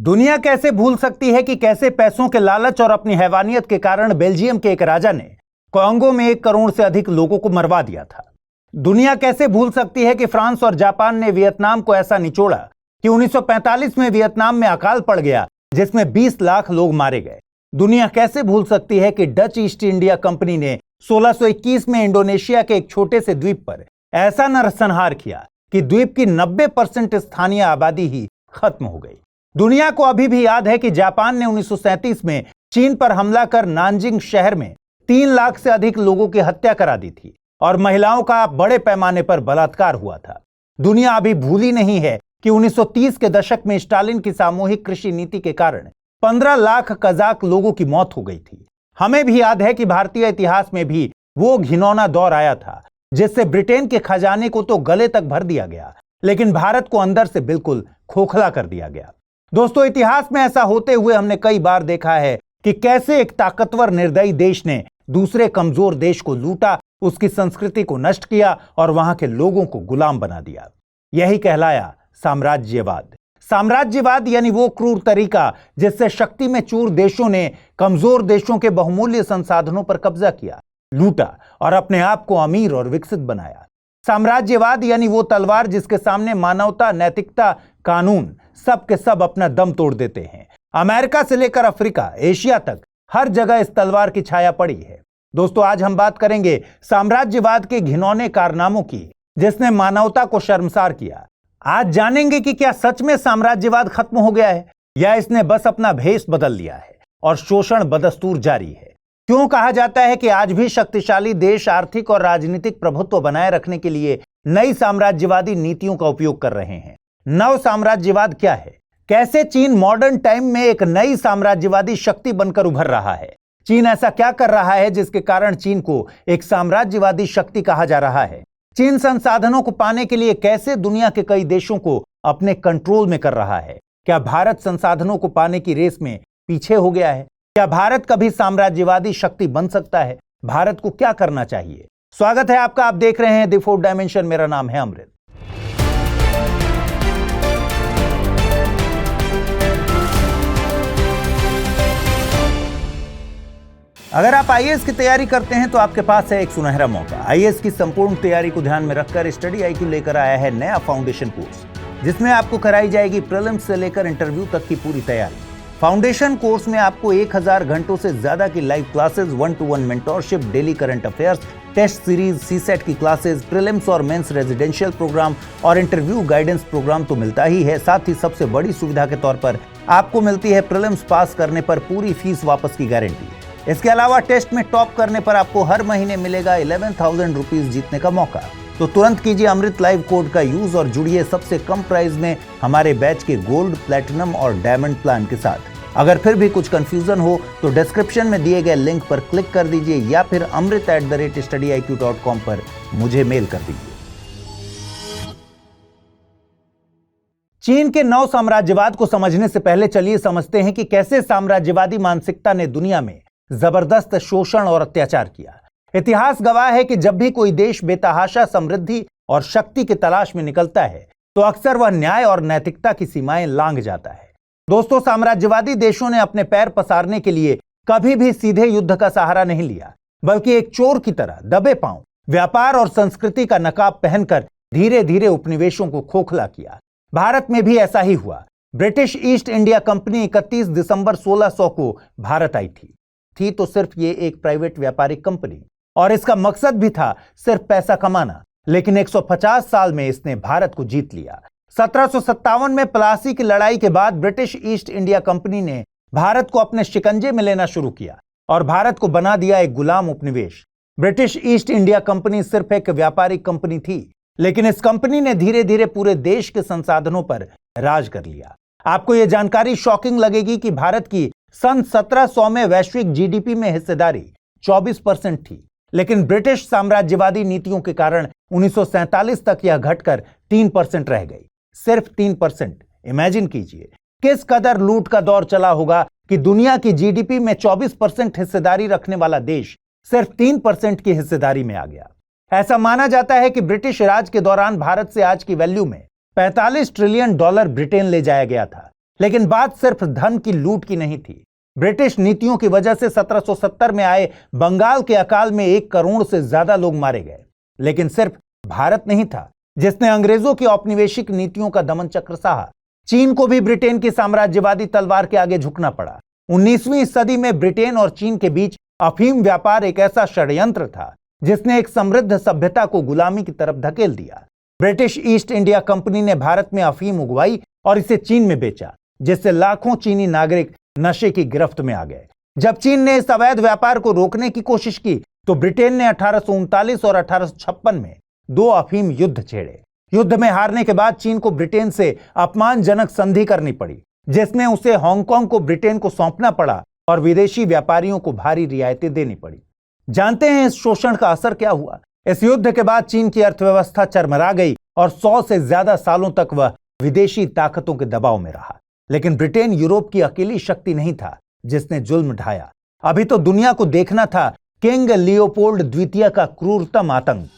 दुनिया कैसे भूल सकती है कि कैसे पैसों के लालच और अपनी हैवानियत के कारण बेल्जियम के एक राजा ने कोंगो में 1 करोड़ से अधिक लोगों को मरवा दिया था। दुनिया कैसे भूल सकती है कि फ्रांस और जापान ने वियतनाम को ऐसा निचोड़ा कि 1945 में वियतनाम में अकाल पड़ गया, जिसमें 20 लाख लोग मारे गए। दुनिया कैसे भूल सकती है कि डच ईस्ट इंडिया कंपनी ने 1621 में इंडोनेशिया के एक छोटे से द्वीप पर ऐसा नरसंहार किया कि द्वीप की 90% स्थानीय आबादी ही खत्म हो गई। दुनिया को अभी भी याद है कि जापान ने 1937 में चीन पर हमला कर नानजिंग शहर में 3 लाख से अधिक लोगों की हत्या करा दी थी और महिलाओं का बड़े पैमाने पर बलात्कार हुआ था। दुनिया अभी भूली नहीं है कि 1930 के दशक में स्टालिन की सामूहिक कृषि नीति के कारण 15 लाख कजाक लोगों की मौत हो गई थी। हमें भी याद है कि भारतीय इतिहास में भी वो घिनौना दौर आया था जिससे ब्रिटेन के खजाने को तो गले तक भर दिया गया, लेकिन भारत को अंदर से बिल्कुल खोखला कर दिया गया। दोस्तों, इतिहास में ऐसा होते हुए हमने कई बार देखा है कि कैसे एक ताकतवर निर्दयी देश ने दूसरे कमजोर देश को लूटा, उसकी संस्कृति को नष्ट किया और वहां के लोगों को गुलाम बना दिया। यही कहलाया साम्राज्यवाद। साम्राज्यवाद यानी वो क्रूर तरीका जिससे शक्ति में चूर देशों ने कमजोर देशों के बहुमूल्य संसाधनों पर कब्जा किया, लूटा और अपने आप को अमीर और विकसित बनाया। साम्राज्यवाद यानी वो तलवार जिसके सामने मानवता, नैतिकता, कानून सब के सब अपना दम तोड़ देते हैं। अमेरिका से लेकर अफ्रीका, एशिया तक हर जगह इस तलवार की छाया पड़ी है। दोस्तों, आज हम बात करेंगे साम्राज्यवाद के घिनौने कारनामों की जिसने मानवता को शर्मसार किया। आज जानेंगे कि क्या सच में साम्राज्यवाद खत्म हो गया है या इसने बस अपना भेष बदल लिया है और शोषण बदस्तूर जारी है। क्यों कहा जाता है कि आज भी शक्तिशाली देश आर्थिक और राजनीतिक प्रभुत्व बनाए रखने के लिए नई साम्राज्यवादी नीतियों का उपयोग कर रहे हैं। नव साम्राज्यवाद क्या है? कैसे चीन मॉडर्न टाइम में एक नई साम्राज्यवादी शक्ति बनकर उभर रहा है? चीन ऐसा क्या कर रहा है जिसके कारण चीन को एक साम्राज्यवादी शक्ति कहा जा रहा है? चीन संसाधनों को पाने के लिए कैसे दुनिया के कई देशों को अपने कंट्रोल में कर रहा है? क्या भारत संसाधनों को पाने की रेस में पीछे हो गया है? क्या भारत कभी साम्राज्यवादी शक्ति बन सकता है? भारत को क्या करना चाहिए? स्वागत है आपका, आप देख रहे हैं द फोर्थ डायमेंशन। मेरा नाम है अमृत। अगर आप आईएएस की तैयारी करते हैं तो आपके पास है एक सुनहरा मौका। आईएएस की संपूर्ण तैयारी को ध्यान में रखकर स्टडी आईक्यू लेकर आया है नया फाउंडेशन कोर्स, जिसमें आपको कराई जाएगी प्रीलिम्स से लेकर इंटरव्यू तक की पूरी तैयारी। फाउंडेशन कोर्स में आपको 1000 घंटों से ज्यादा की live classes, 1-to-1 mentorship, daily current affairs, test series, CSAT की क्लासेस, प्रीलिम्स और मेंस रेजिडेंशियल प्रोग्राम और इंटरव्यू गाइडेंस प्रोग्राम तो मिलता ही है। साथ ही सबसे बड़ी सुविधा के तौर पर आपको मिलती है प्रीलिम्स पास करने पर पूरी फीस वापस की गारंटी। इसके अलावा टेस्ट में टॉप करने पर आपको हर महीने मिलेगा 11,000 रुपीज जीतने का मौका। तो तुरंत कीजिए अमृत लाइव कोड का यूज और जुड़िए सबसे कम प्राइस में हमारे बैच के गोल्ड, प्लैटिनम और डायमंड प्लान के साथ। अगर फिर भी कुछ कंफ्यूजन हो तो डिस्क्रिप्शन में दिए गए लिंक पर क्लिक कर दीजिए या फिर amrit@studiiq.com पर मुझे मेल कर दीजिए। चीन के नव साम्राज्यवाद को समझने से पहले चलिए समझते हैं कि कैसे साम्राज्यवादी मानसिकता ने दुनिया में जबरदस्त शोषण और अत्याचार किया। इतिहास गवाह है कि जब भी कोई देश बेतहाशा समृद्धि और शक्ति की तलाश में निकलता है तो अक्सर वह न्याय और नैतिकता की सीमाएं लांघ जाता है। दोस्तों, साम्राज्यवादी देशों ने अपने पैर पसारने के लिए कभी भी सीधे युद्ध का सहारा नहीं लिया, बल्कि एक चोर की तरह दबे पांव व्यापार और संस्कृति का नकाब पहनकर धीरे धीरे उपनिवेशों को खोखला किया। भारत में भी ऐसा ही हुआ। ब्रिटिश ईस्ट इंडिया कंपनी 31 दिसंबर 1600 को भारत आई थी तो सिर्फ ये एक प्राइवेट व्यापारिक कंपनी और इसका मकसद भी था सिर्फ पैसा कमाना, लेकिन 150 साल में इसने भारत को जीत लिया। 1757 में प्लासी की लड़ाई के बाद ब्रिटिश ईस्ट इंडिया कंपनी ने भारत को अपने शिकंजे में लेना शुरू किया और भारत को बना दिया एक गुलाम उपनिवेश। ब्रिटिश ईस्ट इंडिया कंपनी सिर्फ एक व्यापारिक कंपनी थी, लेकिन इस कंपनी ने धीरे धीरे पूरे देश के संसाधनों पर राज कर लिया। आपको यह जानकारी शॉकिंग लगेगी कि भारत की सन 1700 में वैश्विक जीडीपी में हिस्सेदारी 24% थी, लेकिन ब्रिटिश साम्राज्यवादी नीतियों के कारण 1947 तक यह घटकर 3% रह गई। सिर्फ 3%। इमेजिन कीजिए किस कदर लूट का दौर चला होगा कि दुनिया की जीडीपी में 24% हिस्सेदारी रखने वाला देश सिर्फ 3% की हिस्सेदारी में आ गया। ऐसा माना जाता है कि ब्रिटिश राज के दौरान भारत से आज की वैल्यू में $45 ट्रिलियन ब्रिटेन ले जाया गया था, लेकिन बात सिर्फ धन की लूट की नहीं थी। ब्रिटिश नीतियों की वजह से 1770 में आए बंगाल के अकाल में 1 करोड़ से ज्यादा लोग मारे गए। लेकिन सिर्फ भारत नहीं था जिसने अंग्रेजों की औपनिवेशिक नीतियों का दमन चक्र सहा। चीन को भी ब्रिटेन की साम्राज्यवादी तलवार के आगे झुकना पड़ा। 19वीं सदी में ब्रिटेन और चीन के बीच अफीम व्यापार एक ऐसा षड्यंत्र था जिसने एक समृद्ध सभ्यता को गुलामी की तरफ धकेल दिया। ब्रिटिश ईस्ट इंडिया कंपनी ने भारत में अफीम उगवाई और इसे चीन में बेचा, जिससे लाखों चीनी नागरिक नशे की गिरफ्त में आ गए। जब चीन ने इस अवैध व्यापार को रोकने की कोशिश की तो ब्रिटेन ने 1839 और 1856 में 2 अफीम युद्ध छेड़े। युद्ध में हारने के बाद चीन को ब्रिटेन से अपमानजनक संधि करनी पड़ी, जिसमें उसे हांगकांग को ब्रिटेन को सौंपना पड़ा और विदेशी व्यापारियों को भारी रियायतें देनी पड़ी। जानते हैं इस शोषण का असर क्या हुआ? इस युद्ध के बाद चीन की अर्थव्यवस्था चरमरा गई और 100 से ज्यादा सालों तक वह विदेशी ताकतों के दबाव में रहा। लेकिन ब्रिटेन यूरोप की अकेली शक्ति नहीं था जिसने जुल्म ढाया। अभी तो दुनिया को देखना था किंग लियोपोल्ड द्वितीय का क्रूरतम आतंक।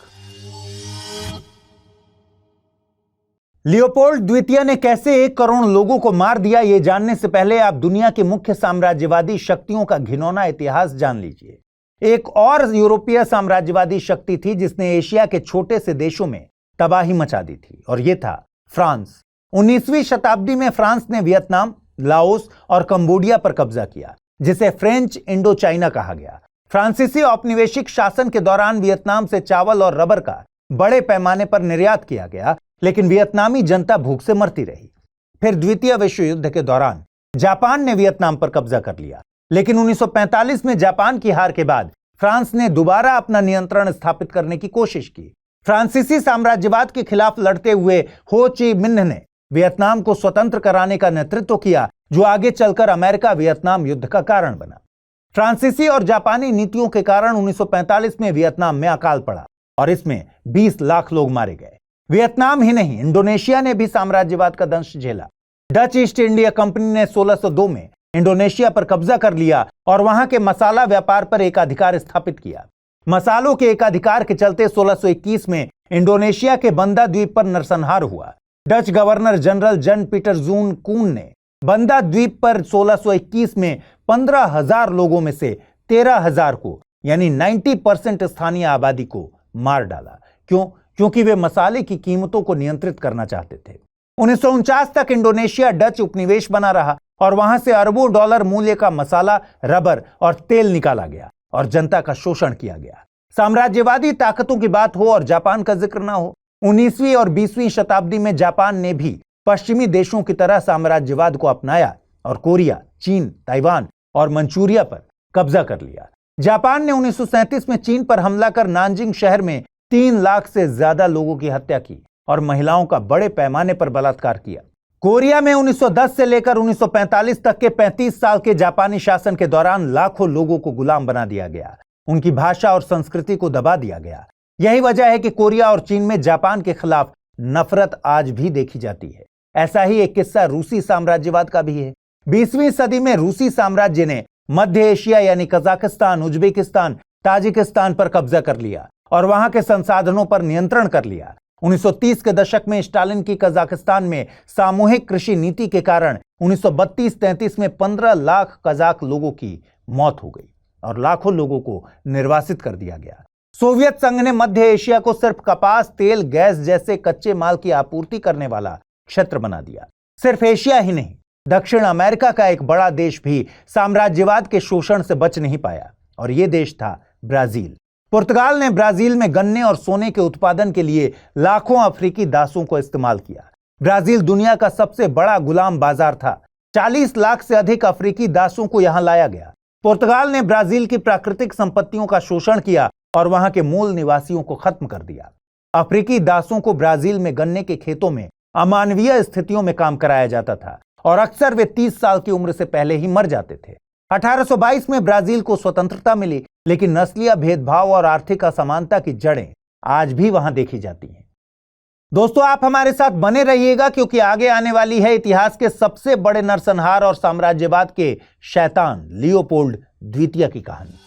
लियोपोल्ड द्वितीय ने कैसे 1 करोड़ लोगों को मार दिया, यह जानने से पहले आप दुनिया की मुख्य साम्राज्यवादी शक्तियों का घिनौना इतिहास जान लीजिए। एक और यूरोपीय साम्राज्यवादी शक्ति थी जिसने एशिया के छोटे से देशों में तबाही मचा दी थी, और यह था फ्रांस। 19वीं शताब्दी में फ्रांस ने वियतनाम, लाओस और कंबोडिया पर कब्जा किया, जिसे फ्रेंच इंडो चाइना कहा गया। फ्रांसीसी औपनिवेशिक शासन के दौरान वियतनाम से चावल और रबर का बड़े पैमाने पर निर्यात किया गया, लेकिन वियतनामी जनता भूख से मरती रही। फिर द्वितीय विश्व युद्ध के दौरान जापान ने वियतनाम पर कब्जा कर लिया, लेकिन 1945 में जापान की हार के बाद फ्रांस ने दोबारा अपना नियंत्रण स्थापित करने की कोशिश की। फ्रांसीसी साम्राज्यवाद के खिलाफ लड़ते हुए हो ची मिन्ह ने वियतनाम को स्वतंत्र कराने का नेतृत्व किया, जो आगे चलकर अमेरिका वियतनाम युद्ध का कारण बना। फ्रांसीसी और जापानी नीतियों के कारण 1945 में वियतनाम में अकाल पड़ा और इसमें 20 लाख लोग मारे गए। वियतनाम ही नहीं, इंडोनेशिया ने भी साम्राज्यवाद का दंश झेला। डच ईस्ट इंडिया कंपनी ने 1602 में इंडोनेशिया पर कब्जा कर लिया और वहां के मसाला व्यापार पर एकाधिकार स्थापित किया। मसालों के एकाधिकार के चलते 1621 में इंडोनेशिया के बंदा द्वीप पर नरसंहार हुआ। डच गवर्नर जनरल जन पीटर जून कून ने बंदा द्वीप पर 1621 में 15,000 लोगों में से 13,000 को, यानी 90% स्थानीय आबादी को मार डाला। क्यों? क्योंकि वे मसाले की कीमतों को नियंत्रित करना चाहते थे। 1949 तक इंडोनेशिया डच उपनिवेश बना रहा और वहां से अरबों डॉलर मूल्य का मसाला, रबर और तेल निकाला गया और जनता का शोषण किया गया। साम्राज्यवादी ताकतों की बात हो और जापान का जिक्र ना हो। 19वीं और 20वीं शताब्दी में जापान ने भी पश्चिमी देशों की तरह साम्राज्यवाद को अपनाया और कोरिया, चीन, ताइवान और मंचूरिया पर कब्जा कर लिया। जापान ने 1937 में चीन पर हमला कर नानजिंग शहर में 3 लाख से ज्यादा लोगों की हत्या की और महिलाओं का बड़े पैमाने पर बलात्कार किया। कोरिया में 1910 से लेकर 1945 तक के 35 साल के जापानी शासन के दौरान लाखों लोगों को गुलाम बना दिया गया, उनकी भाषा और संस्कृति को दबा दिया गया। यही वजह है कि कोरिया और चीन में जापान के खिलाफ नफरत आज भी देखी जाती है। ऐसा ही एक किस्सा रूसी साम्राज्यवाद का भी है। 20वीं सदी में रूसी साम्राज्य ने मध्य एशिया यानी कजाकिस्तान, उज्बेकिस्तान, ताजिकिस्तान पर कब्जा कर लिया और वहां के संसाधनों पर नियंत्रण कर लिया। 1930 के दशक में स्टालिन की कजाकिस्तान में सामूहिक कृषि नीति के कारण 1932-33 में 15 लाख कजाक लोगों की मौत हो गई और लाखों लोगों को निर्वासित कर दिया गया। सोवियत संघ ने मध्य एशिया को सिर्फ कपास, तेल, गैस जैसे कच्चे माल की आपूर्ति करने वाला क्षेत्र बना दिया। सिर्फ एशिया ही नहीं, दक्षिण अमेरिका का एक बड़ा देश भी साम्राज्यवाद के शोषण से बच नहीं पाया और यह देश था ब्राजील। पुर्तगाल ने ब्राजील में गन्ने और सोने के उत्पादन के लिए लाखों अफ्रीकी दासों को इस्तेमाल किया। ब्राजील दुनिया का सबसे बड़ा गुलाम बाजार था। 40 लाख से अधिक अफ्रीकी दासों को यहां लाया गया। पुर्तगाल ने ब्राजील की प्राकृतिक संपत्तियों का शोषण किया और वहां के मूल निवासियों को खत्म कर दिया। अफ्रीकी दासों को ब्राजील में गन्ने के खेतों में अमानवीय स्थितियों में काम कराया जाता था और अक्सर वे 30 साल की उम्र से पहले ही मर जाते थे। 1822 में ब्राजील को स्वतंत्रता मिली, लेकिन नस्लीय भेदभाव और आर्थिक असमानता की जड़ें आज भी वहां देखी जाती हैं। दोस्तों, आप हमारे साथ बने रहिएगा क्योंकि आगे आने वाली है इतिहास के सबसे बड़े नरसंहार और साम्राज्यवाद के शैतान लियोपोल्ड द्वितीय की कहानी।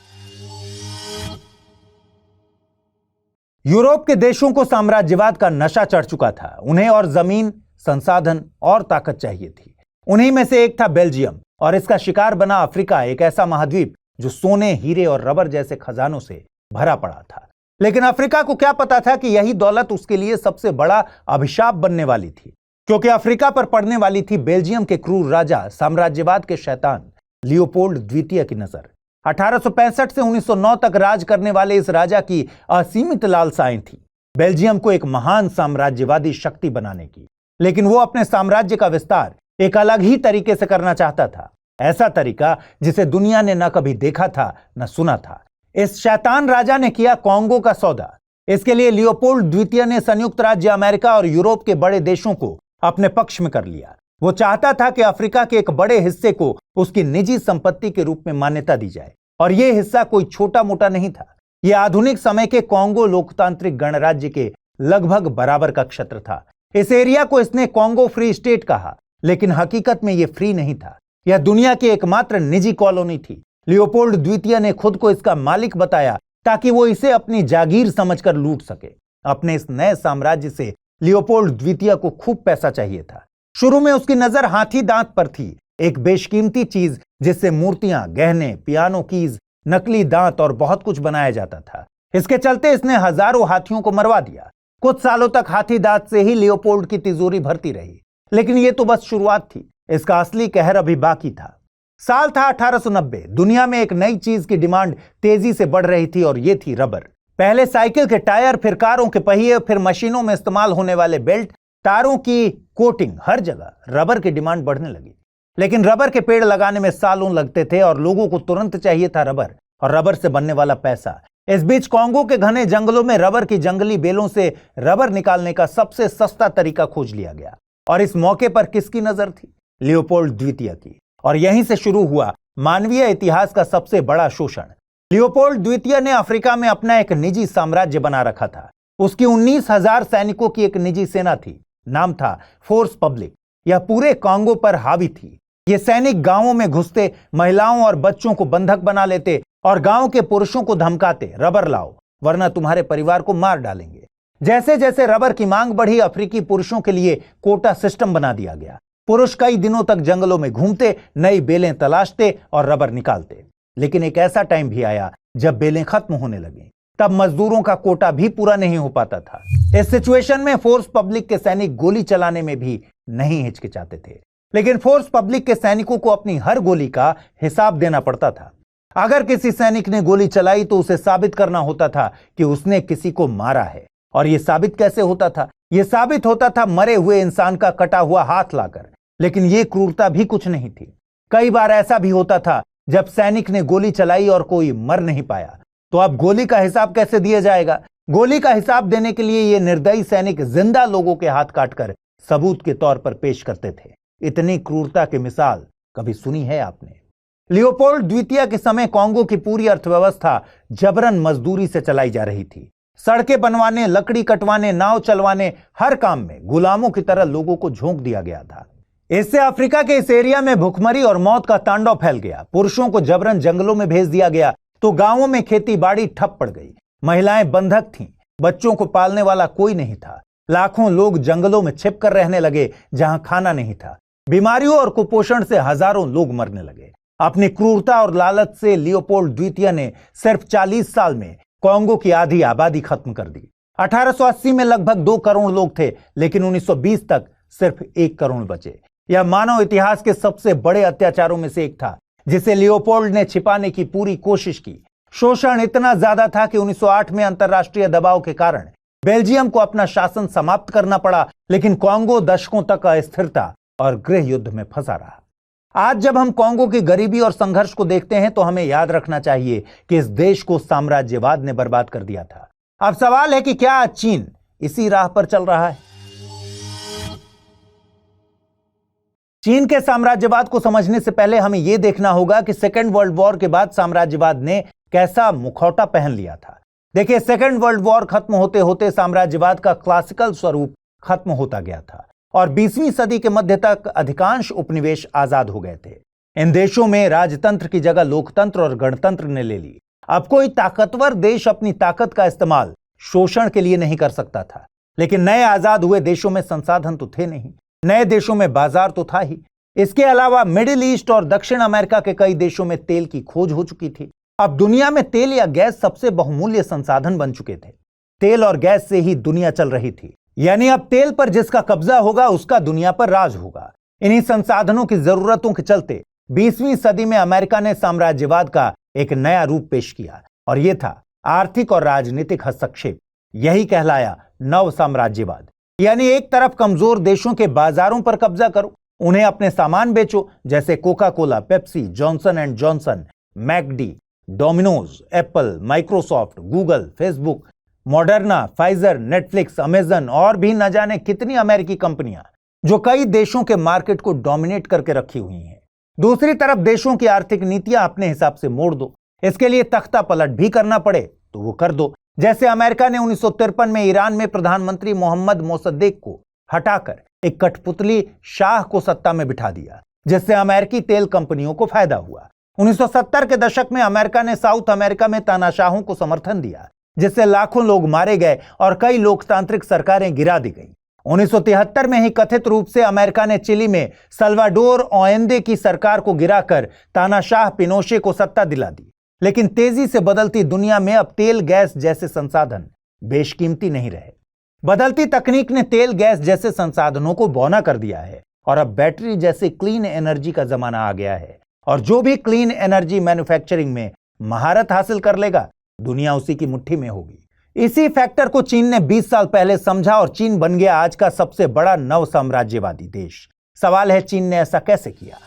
यूरोप के देशों को साम्राज्यवाद का नशा चढ़ चुका था। उन्हें और जमीन, संसाधन और ताकत चाहिए थी। उन्हीं में से एक था बेल्जियम, और इसका शिकार बना अफ्रीका, एक ऐसा महाद्वीप जो सोने, हीरे और रबर जैसे खजानों से भरा पड़ा था। लेकिन अफ्रीका को क्या पता था कि यही दौलत उसके लिए सबसे बड़ा अभिशाप बनने वाली थी, क्योंकि अफ्रीका पर पड़ने वाली थी बेल्जियम के क्रूर राजा, साम्राज्यवाद के शैतान लियोपोल्ड द्वितीय की नजर। 1865 से 1909 तक राज करने वाले इस राजा की असीमित लालसाएं थी बेल्जियम को एक महान साम्राज्यवादी शक्ति बनाने की। लेकिन वो अपने साम्राज्य का विस्तार एक अलग ही तरीके से करना चाहता था, ऐसा तरीका जिसे दुनिया ने न कभी देखा था न सुना था। इस शैतान राजा ने किया कॉन्गो का सौदा। इसके लिए लियोपोल्ड द्वितीय ने संयुक्त राज्य अमेरिका और यूरोप के बड़े देशों को अपने पक्ष में कर लिया। वो चाहता था कि अफ्रीका के एक बड़े हिस्से को उसकी निजी संपत्ति के रूप में मान्यता दी जाए, और यह हिस्सा कोई छोटा मोटा नहीं था। यह आधुनिक समय के कॉन्गो लोकतांत्रिक गणराज्य के लगभग बराबर का क्षेत्र था। इस एरिया को इसने कॉन्गो फ्री स्टेट कहा, लेकिन हकीकत में यह फ्री नहीं था। यह दुनिया की एकमात्र निजी कॉलोनी थी। लियोपोल्ड द्वितीय ने खुद को इसका मालिक बताया ताकि वो इसे अपनी जागीर समझकर लूट सके। अपने इस नए साम्राज्य से लियोपोल्ड द्वितीय को खूब पैसा चाहिए था। शुरू में उसकी नजर हाथी दांत पर थी, एक बेशकीमती चीज जिससे मूर्तियां, गहने, पियानो कीज, नकली दांत और बहुत कुछ बनाया जाता था। इसके चलते इसने हजारों हाथियों को मरवा दिया। कुछ सालों तक हाथी दांत से ही लियोपोल्ड की तिजोरी भरती रही, लेकिन यह तो बस शुरुआत थी। इसका असली कहर अभी बाकी था। साल था 1890। दुनिया में एक नई चीज की डिमांड तेजी से बढ़ रही थी, और यह थी रबर। पहले साइकिल के टायर, फिर कारों के पहिए, फिर मशीनों में इस्तेमाल होने वाले बेल्ट, तारों की कोटिंग, हर जगह रबर की डिमांड बढ़ने लगी। लेकिन रबर के पेड़ लगाने में सालों लगते थे और लोगों को तुरंत चाहिए था रबर और रबर से बनने वाला पैसा। इस बीच कॉन्गो के घने जंगलों में रबर की जंगली बेलों से रबर निकालने का सबसे सस्ता तरीका खोज लिया गया, और इस मौके पर किसकी नजर थी? लियोपोल्ड द्वितीय की। और यहीं से शुरू हुआ मानवीय इतिहास का सबसे बड़ा शोषण। लियोपोल्ड द्वितीय ने अफ्रीका में अपना एक निजी साम्राज्य बना रखा था। उसकी 19,000 सैनिकों की एक निजी सेना थी, नाम था फोर्स पब्लिक। यह पूरे कॉन्गो पर हावी थी। ये सैनिक गांवों में घुसते, महिलाओं और बच्चों को बंधक बना लेते और गांव के पुरुषों को धमकाते, रबर लाओ वरना तुम्हारे परिवार को मार डालेंगे। जैसे जैसे रबर की मांग बढ़ी, अफ्रीकी पुरुषों के लिए कोटा सिस्टम बना दिया गया। पुरुष कई दिनों तक जंगलों में घूमते, नई बेलें तलाशते और रबर निकालते। लेकिन एक ऐसा टाइम भी आया जब बेलें खत्म होने लगी। तब मजदूरों का कोटा भी पूरा नहीं हो पाता था। इस सिचुएशन में फोर्स पब्लिक के सैनिक गोली चलाने में भी नहीं हिचकिचाते थे। लेकिन फोर्स पब्लिक के सैनिकों को अपनी हर गोली का हिसाब देना पड़ता था। अगर किसी सैनिक ने गोली चलाई तो उसे साबित करना होता था कि उसने किसी को मारा है। और यह साबित कैसे होता था? यह साबित होता था मरे हुए इंसान का कटा हुआ हाथ लाकर। लेकिन यह क्रूरता भी कुछ नहीं थी। कई बार ऐसा भी होता था जब सैनिक ने गोली चलाई और कोई मर नहीं पाया, तो अब गोली का हिसाब कैसे दिया जाएगा? गोली का हिसाब देने के लिए ये निर्दयी सैनिक जिंदा लोगों के हाथ काटकर सबूत के तौर पर पेश करते थे। इतनी क्रूरता की मिसाल कभी सुनी है आपने? लियोपोल्ड द्वितीय के समय कॉन्गो की पूरी अर्थव्यवस्था जबरन मजदूरी से चलाई जा रही थी। सड़कें बनवाने, लकड़ी कटवाने, नाव चलवाने, हर काम में गुलामों की तरह लोगों को झोंक दिया गया था। इससे अफ्रीका के इस एरिया में भुखमरी और मौत का तांडव फैल गया। पुरुषों को जबरन जंगलों में भेज दिया गया तो गांवों में खेती बाड़ी ठप पड़ गई। महिलाएं बंधक थीं, बच्चों को पालने वाला कोई नहीं था। लाखों लोग जंगलों में छिप कर रहने लगे जहां खाना नहीं था। बीमारियों और कुपोषण से हजारों लोग मरने लगे। अपनी क्रूरता और लालच से लियोपोल्ड द्वितीय ने सिर्फ 40 साल में कॉन्गो की आधी आबादी खत्म कर दी। 1880 में लगभग 2 करोड़ लोग थे, लेकिन 1920 तक सिर्फ 1 करोड़ बचे। यह मानव इतिहास के सबसे बड़े अत्याचारों में से एक था, जिसे लियोपोल्ड ने छिपाने की पूरी कोशिश की। शोषण इतना ज्यादा था कि 1908 में अंतरराष्ट्रीय दबाव के कारण बेल्जियम को अपना शासन समाप्त करना पड़ा। लेकिन कॉन्गो दशकों तक अस्थिरता और गृह युद्ध में फंसा रहा। आज जब हम कॉन्गो की गरीबी और संघर्ष को देखते हैं तो हमें याद रखना चाहिए कि इस देश को साम्राज्यवाद ने बर्बाद कर दिया था। अब सवाल है कि क्या आज चीन इसी राह पर चल रहा है? चीन के साम्राज्यवाद को समझने से पहले हमें यह देखना होगा कि सेकेंड वर्ल्ड वॉर के बाद साम्राज्यवाद ने कैसा मुखौटा पहन लिया था। देखिए, सेकेंड वर्ल्ड वॉर खत्म होते होते साम्राज्यवाद का क्लासिकल स्वरूप खत्म होता गया था और 20वीं सदी के मध्य तक अधिकांश उपनिवेश आजाद हो गए थे। इन देशों में राजतंत्र की जगह लोकतंत्र और गणतंत्र ने ले ली। अब कोई ताकतवर देश अपनी ताकत का इस्तेमाल शोषण के लिए नहीं कर सकता था। लेकिन नए आजाद हुए देशों में संसाधन तो थे नहीं, नए देशों में बाजार तो था ही। इसके अलावा मिडिल ईस्ट और दक्षिण अमेरिका के कई देशों में तेल की खोज हो चुकी थी। अब दुनिया में तेल या गैस सबसे बहुमूल्य संसाधन बन चुके थे। तेल और गैस से ही दुनिया चल रही थी, यानी अब तेल पर जिसका कब्जा होगा उसका दुनिया पर राज होगा। इन्हीं संसाधनों की जरूरतों के चलते 20वीं सदी में अमेरिका ने साम्राज्यवाद का एक नया रूप पेश किया और यह था आर्थिक और राजनीतिक हस्तक्षेप। यही कहलाया नव साम्राज्यवाद। यानी एक तरफ कमजोर देशों के बाजारों पर कब्जा करो, उन्हें अपने सामान बेचो, जैसे Coca Cola, Pepsi, Johnson and Johnson, McD, Domino's, Apple, Microsoft, Google, Facebook, Moderna, Pfizer, Netflix, Amazon और भी न जाने कितनी अमेरिकी कंपनियां जो कई देशों के मार्केट को डोमिनेट करके रखी हुई हैं। दूसरी तरफ देशों की आर्थिक नीतियां अपने हिसाब से मोड़ दो। इसके लिए तख्ता पलट भी करना पड़े तो वो कर दो। जैसे अमेरिका ने 1953 में ईरान में प्रधानमंत्री मोहम्मद मोसद्देक को हटाकर एक कठपुतली शाह को सत्ता में बिठा दिया, जिससे अमेरिकी तेल कंपनियों को फायदा हुआ। 1970 के दशक में अमेरिका ने साउथ अमेरिका में तानाशाहों को समर्थन दिया, जिससे लाखों लोग मारे गए और कई लोकतांत्रिक सरकारें गिरा दी गईं। 1973 में ही कथित रूप से अमेरिका ने चिली में सल्वाडोर ओएंदे की सरकार को गिराकर तानाशाह पिनोशे को सत्ता दिला दी। लेकिन तेजी से बदलती दुनिया में अब तेल गैस जैसे संसाधन बेशकीमती नहीं रहे। बदलती तकनीक ने तेल गैस जैसे संसाधनों को बौना कर दिया है और अब बैटरी जैसे क्लीन एनर्जी का जमाना आ गया है। और जो भी क्लीन एनर्जी मैन्युफैक्चरिंग में महारत हासिल कर लेगा, दुनिया उसी की मुट्ठी में होगी। इसी फैक्टर को चीन ने 20 साल पहले समझा और चीन बन गया आज का सबसे बड़ा नव साम्राज्यवादी देश। सवाल है, चीन ने ऐसा कैसे किया?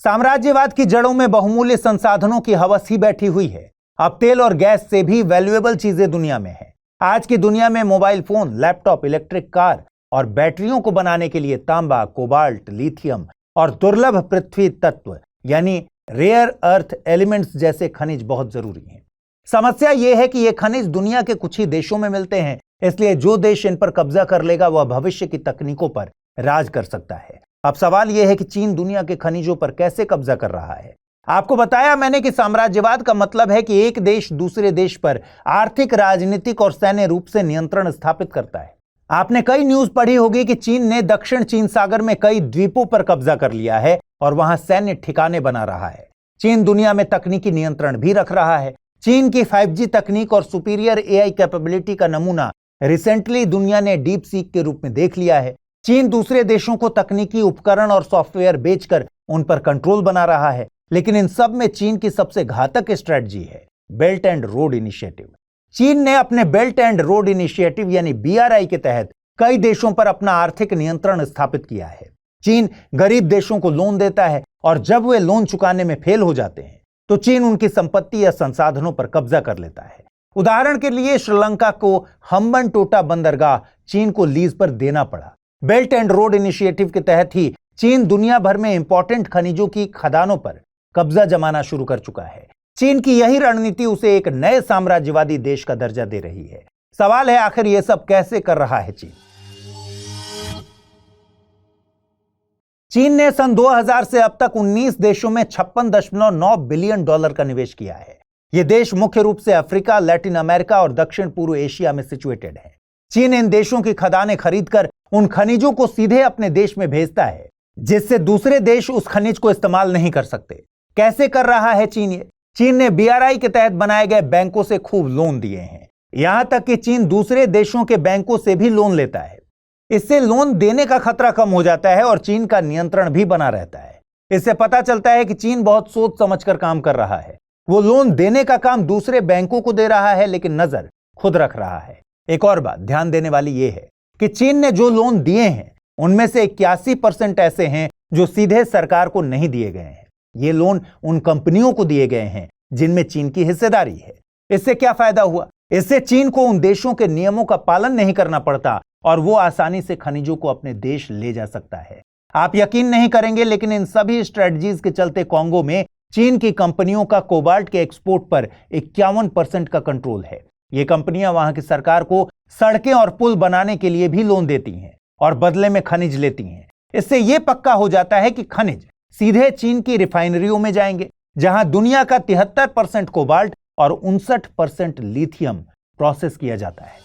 साम्राज्यवाद की जड़ों में बहुमूल्य संसाधनों की हवस ही बैठी हुई है। अब तेल और गैस से भी वैल्यूएबल चीजें दुनिया में है। आज की दुनिया में mobile phone, laptop, electric car और बैटरियों को बनाने के लिए तांबा, कोबाल्ट, लिथियम और दुर्लभ पृथ्वी तत्व यानी रेयर अर्थ एलिमेंट्स जैसे खनिज बहुत जरूरी हैं। समस्या यह है कि ये खनिज दुनिया के कुछ ही देशों में मिलते हैं, इसलिए जो देश इन पर कब्जा कर लेगा वह भविष्य की तकनीकों पर राज कर सकता है। अब सवाल यह है कि चीन दुनिया के खनिजों पर कैसे कब्जा कर रहा है। आपको बताया मैंने कि साम्राज्यवाद का मतलब है कि एक देश दूसरे देश पर आर्थिक, राजनीतिक और सैन्य रूप से नियंत्रण स्थापित करता है। आपने कई न्यूज पढ़ी होगी कि चीन ने दक्षिण चीन सागर में कई द्वीपों पर कब्जा कर लिया है और वहां सैन्य ठिकाने बना रहा है। चीन दुनिया में तकनीकी नियंत्रण भी रख रहा है। चीन की 5G तकनीक और सुपीरियर AI कैपेबिलिटी का नमूना रिसेंटली दुनिया ने डीप सीक के रूप में देख लिया है। चीन दूसरे देशों को तकनीकी उपकरण और सॉफ्टवेयर बेचकर उन पर कंट्रोल बना रहा है। लेकिन इन सब में चीन की सबसे घातक स्ट्रेटजी है बेल्ट एंड रोड इनिशिएटिव। चीन ने अपने बेल्ट एंड रोड इनिशिएटिव यानी BRI के तहत कई देशों पर अपना आर्थिक नियंत्रण स्थापित किया है। चीन गरीब देशों को लोन देता है और जब वे लोन चुकाने में फेल हो जाते हैं तो चीन उनकी संपत्ति या संसाधनों पर कब्जा कर लेता है। उदाहरण के लिए श्रीलंका को हम्बनटोटा बंदरगाह चीन को लीज पर देना पड़ा। बेल्ट एंड रोड इनिशिएटिव के तहत ही चीन दुनिया भर में इंपॉर्टेंट खनिजों की खदानों पर कब्जा जमाना शुरू कर चुका है। चीन की यही रणनीति उसे एक नए साम्राज्यवादी देश का दर्जा दे रही है। सवाल है, आखिर यह सब कैसे कर रहा है चीन? चीन ने सन 2000 से अब तक 19 देशों में $56.9 बिलियन का निवेश किया है। ये देश मुख्य रूप से अफ्रीका, लैटिन अमेरिका और दक्षिण पूर्व एशिया में सिचुएटेड है। चीन इन देशों की खदानें खरीदकर उन खनिजों को सीधे अपने देश में भेजता है, जिससे दूसरे देश उस खनिज को इस्तेमाल नहीं कर सकते। कैसे कर रहा है चीन ये? चीन ने BRI के तहत बनाए गए बैंकों से खूब लोन दिए हैं। यहां तक कि चीन दूसरे देशों के बैंकों से भी लोन लेता है। इससे लोन देने का खतरा कम हो जाता है और चीन का नियंत्रण भी बना रहता है। इससे पता चलता है कि चीन बहुत सोच समझकर काम कर रहा है। वो लोन देने का काम दूसरे बैंकों को दे रहा है, लेकिन नजर खुद रख रहा है। एक और बात ध्यान देने वाली यह है कि चीन ने जो लोन दिए हैं उनमें से 81% ऐसे हैं जो सीधे सरकार को नहीं दिए गए हैं। ये लोन उन कंपनियों को दिए गए हैं जिनमें चीन की हिस्सेदारी है। इससे क्या फायदा हुआ? इससे चीन को उन देशों के नियमों का पालन नहीं करना पड़ता और वो आसानी से खनिजों को अपने देश ले जा सकता है। आप यकीन नहीं करेंगे, लेकिन इन सभी स्ट्रेटजीज के चलते कोंगो में चीन की कंपनियों का कोबाल्ट के एक्सपोर्ट पर 51% का कंट्रोल है। ये कंपनियां वहां की सरकार को सड़कें और पुल बनाने के लिए भी लोन देती हैं और बदले में खनिज लेती हैं। इससे यह पक्का हो जाता है कि खनिज सीधे चीन की रिफाइनरियों में जाएंगे, जहां दुनिया का 73% कोबाल्ट और 59% लिथियम प्रोसेस किया जाता है।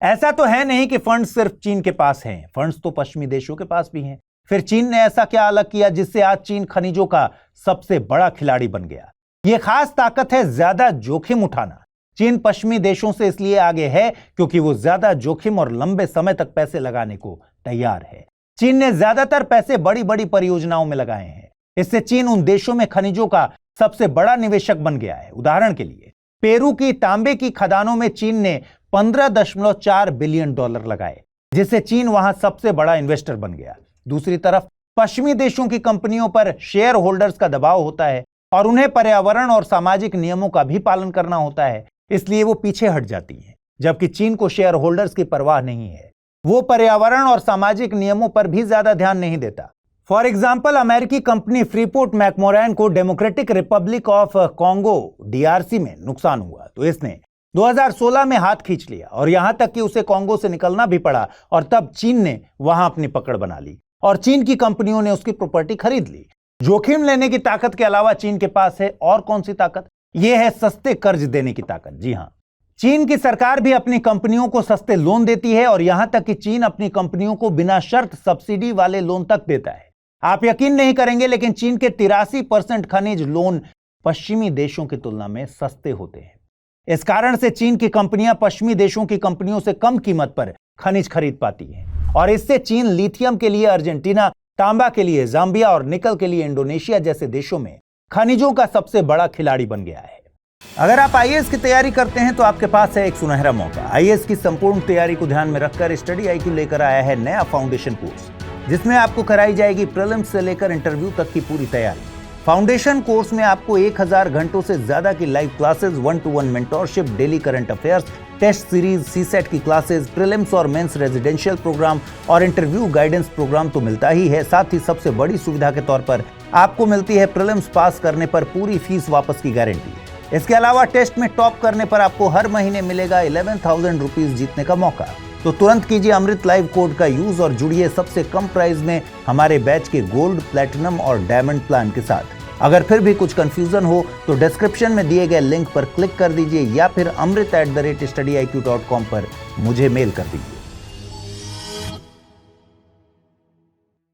ऐसा तो है नहीं कि फंड्स सिर्फ चीन के पास हैं, फंड्स तो पश्चिमी देशों के पास भी हैं। फिर चीन ने ऐसा क्या अलग किया जिससे आज चीन खनिजों का सबसे बड़ा खिलाड़ी बन गया? यह खास ताकत है ज्यादा जोखिम उठाना। चीन पश्चिमी देशों से इसलिए आगे है क्योंकि वो ज्यादा जोखिम और लंबे समय तक पैसे लगाने को तैयार है। चीन ने ज्यादातर पैसे बड़ी बड़ी परियोजनाओं में लगाए हैं। इससे चीन उन देशों में खनिजों का सबसे बड़ा निवेशक बन गया है। उदाहरण के लिए पेरू की तांबे की खदानों में चीन ने 15.4 बिलियन डॉलर लगाए, जिससे चीन वहां सबसे बड़ा इन्वेस्टर बन गया। दूसरी तरफ पश्चिमी देशों की कंपनियों पर शेयर होल्डर्स का दबाव होता है और उन्हें पर्यावरण और सामाजिक नियमों का भी पालन करना होता है, इसलिए वो पीछे हट जाती हैं। जबकि चीन को शेयर होल्डर्स की परवाह नहीं है, वो पर्यावरण और सामाजिक नियमों पर भी ज्यादा ध्यान नहीं देता। फॉर एग्जाम्पल, अमेरिकी कंपनी फ्रीपोर्ट मैकमोरन को democratic Republic of Congo DRC में नुकसान हुआ तो इसने 2016 में हाथ खींच लिया और यहां तक कि उसे कॉन्गो से निकलना भी पड़ा और तब चीन ने वहां अपनी पकड़ बना ली और चीन की कंपनियों ने उसकी प्रॉपर्टी खरीद ली। जोखिम लेने की ताकत के अलावा चीन के पास है और कौन सी ताकत? यह है सस्ते कर्ज देने की ताकत। जी हां, चीन की सरकार भी अपनी कंपनियों को सस्ते लोन देती है और यहां तक कि चीन अपनी कंपनियों को बिना शर्त सब्सिडी वाले लोन तक देता है। आप यकीन नहीं करेंगे, लेकिन चीन के 83% खनिज लोन पश्चिमी देशों की तुलना में सस्ते होते हैं। इस कारण से चीन की कंपनियां पश्चिमी देशों की कंपनियों से कम कीमत पर खनिज खरीद पाती हैं और इससे चीन लिथियम के लिए अर्जेंटीना, तांबा के लिए जाम्बिया और निकल के लिए इंडोनेशिया जैसे देशों में खनिजों का सबसे बड़ा खिलाड़ी बन गया है। अगर आप आईएएस की तैयारी करते हैं तो आपके पास है एक सुनहरा मौका। आईएएस की संपूर्ण तैयारी को ध्यान में रखकर स्टडी आईक्यू लेकर आया है नया फाउंडेशन कोर्स, जिसमें आपको कराई जाएगी प्रीलिम्स से लेकर इंटरव्यू तक की पूरी तैयारी। फाउंडेशन कोर्स में आपको 1000 घंटों से ज्यादा की live classes, 1-to-1 mentorship, daily current affairs, test series, CSAT की क्लासेस, प्रीलिम्स और मेंस रेजिडेंशियल प्रोग्राम और इंटरव्यू गाइडेंस प्रोग्राम तो मिलता ही है। साथ ही सबसे बड़ी सुविधा के तौर पर आपको मिलती है प्रीलिम्स पास करने पर पूरी फीस वापस की गारंटी। इसके अलावा टेस्ट में टॉप करने पर आपको हर महीने मिलेगा 11,000 रुपीज जीतने का मौका। तो तुरंत कीजिए अमृत लाइव कोड का यूज और जुड़िए सबसे कम प्राइस में हमारे बैच के गोल्ड, प्लैटिनम और डायमंड प्लान के साथ। अगर फिर भी कुछ कंफ्यूजन हो तो डिस्क्रिप्शन में दिए गए लिंक पर क्लिक कर दीजिए या फिर amrit@studiiq.com पर मुझे मेल कर दीजिए।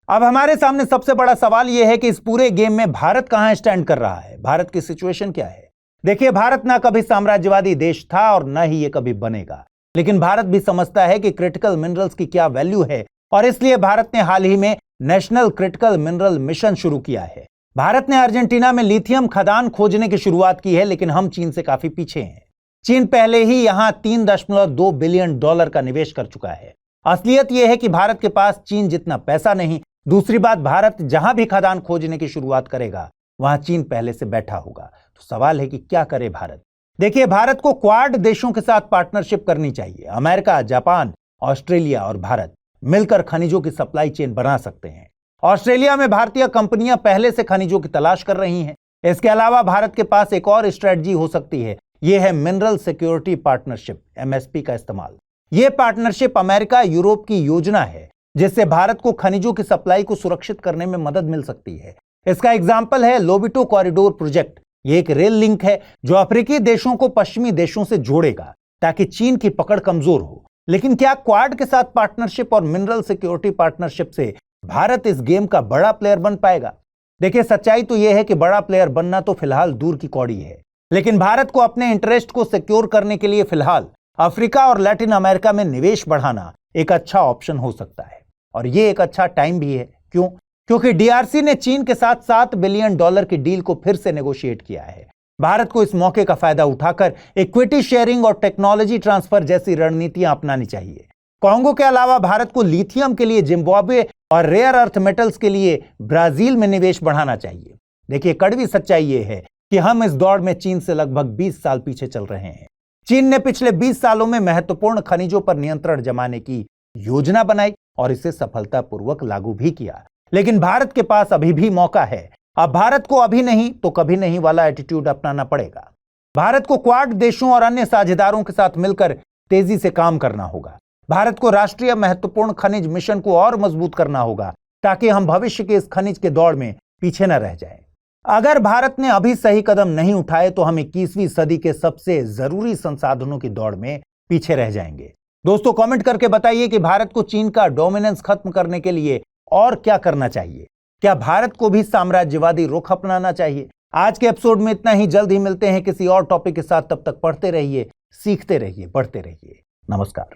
अब हमारे सामने सबसे बड़ा सवाल यह है कि इस पूरे गेम में भारत कहां स्टैंड कर रहा है, भारत की सिचुएशन क्या है। देखिए, भारत ना कभी साम्राज्यवादी देश था और ना ही ये कभी बनेगा, लेकिन भारत भी समझता है कि क्रिटिकल मिनरल्स की क्या वैल्यू है और इसलिए भारत ने हाल ही में नेशनल क्रिटिकल मिनरल मिशन शुरू किया है। भारत ने अर्जेंटीना में लिथियम खदान खोजने की शुरुआत की है, लेकिन हम चीन से काफी पीछे हैं। चीन पहले ही यहां 3.2 बिलियन डॉलर का निवेश कर चुका है। असलियत यह है कि भारत के पास चीन जितना पैसा नहीं। दूसरी बात, भारत जहां भी खदान खोजने की शुरुआत करेगा वहां चीन पहले से बैठा होगा। तो सवाल है कि क्या करे भारत। देखिए, भारत को क्वाड देशों के साथ पार्टनरशिप करनी चाहिए। अमेरिका, जापान, ऑस्ट्रेलिया और भारत मिलकर खनिजों की सप्लाई चेन बना सकते हैं। ऑस्ट्रेलिया में भारतीय कंपनियां पहले से खनिजों की तलाश कर रही हैं। इसके अलावा भारत के पास एक और स्ट्रेटजी हो सकती है, यह है मिनरल सिक्योरिटी पार्टनरशिप, एमएसपी का इस्तेमाल। यह पार्टनरशिप अमेरिका, यूरोप की योजना है जिससे भारत को खनिजों की सप्लाई को सुरक्षित करने में मदद मिल सकती है। इसका एग्जाम्पल है लोबिटो कॉरिडोर प्रोजेक्ट। ये एक रेल लिंक है जो अफ्रीकी देशों को पश्चिमी देशों से जोड़ेगा ताकि चीन की पकड़ कमजोर हो। लेकिन क्या क्वाड के साथ पार्टनरशिप और मिनरल सिक्योरिटी पार्टनरशिप से भारत इस गेम का बड़ा प्लेयर बन पाएगा? देखिए, सच्चाई तो यह है कि बड़ा प्लेयर बनना तो फिलहाल दूर की कौड़ी है, लेकिन भारत को अपने इंटरेस्ट को सिक्योर करने के लिए फिलहाल अफ्रीका और लैटिन अमेरिका में निवेश बढ़ाना एक अच्छा ऑप्शन हो सकता है। और यह एक अच्छा टाइम भी है। क्यों? क्योंकि डीआरसी ने चीन के साथ $7 बिलियन की डील को फिर से नेगोशिएट किया है। भारत को इस मौके का फायदा उठाकर इक्विटी शेयरिंग और टेक्नोलॉजी ट्रांसफर जैसी रणनीतियां अपनानी चाहिए। कॉन्गो के अलावा भारत को लिथियम के लिए जिम्बाब्वे और रेयर अर्थ मेटल्स के लिए ब्राजील में निवेश बढ़ाना चाहिए। देखिए, कड़वी सच्चाई यह है कि हम इस दौड़ में चीन से लगभग 20 साल पीछे चल रहे हैं। चीन ने पिछले 20 सालों में महत्वपूर्ण खनिजों पर नियंत्रण जमाने की योजना बनाई और इसे सफलतापूर्वक लागू भी किया। लेकिन भारत के पास अभी भी मौका है। अब भारत को अभी नहीं तो कभी नहीं वाला एटीट्यूड अपनाना पड़ेगा। भारत को क्वाड देशों और अन्य साझेदारों के साथ मिलकर तेजी से काम करना होगा। भारत को राष्ट्रीय महत्वपूर्ण खनिज मिशन को और मजबूत करना होगा ताकि हम भविष्य के इस खनिज के दौड़ में पीछे न रह जाएं। अगर भारत ने अभी सही कदम नहीं उठाए तो हम 21वीं सदी के सबसे जरूरी संसाधनों की दौड़ में पीछे रह जाएंगे। दोस्तों कमेंट करके बताइए कि भारत को चीन का डोमिनेंस खत्म करने के लिए और क्या करना चाहिए। क्या भारत को भी साम्राज्यवादी रुख अपनाना चाहिए? आज के एपिसोड में इतना ही। जल्द ही मिलते हैं किसी और टॉपिक के साथ। तब तक पढ़ते रहिए, सीखते रहिए, बढ़ते रहिए। नमस्कार।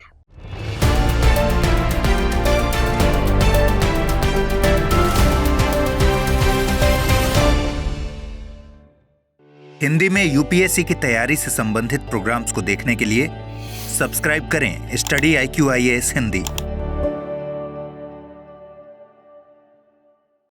हिंदी में यूपीएससी की तैयारी से संबंधित प्रोग्राम्स को देखने के लिए सब्सक्राइब करें स्टडी IQ IAS हिंदी।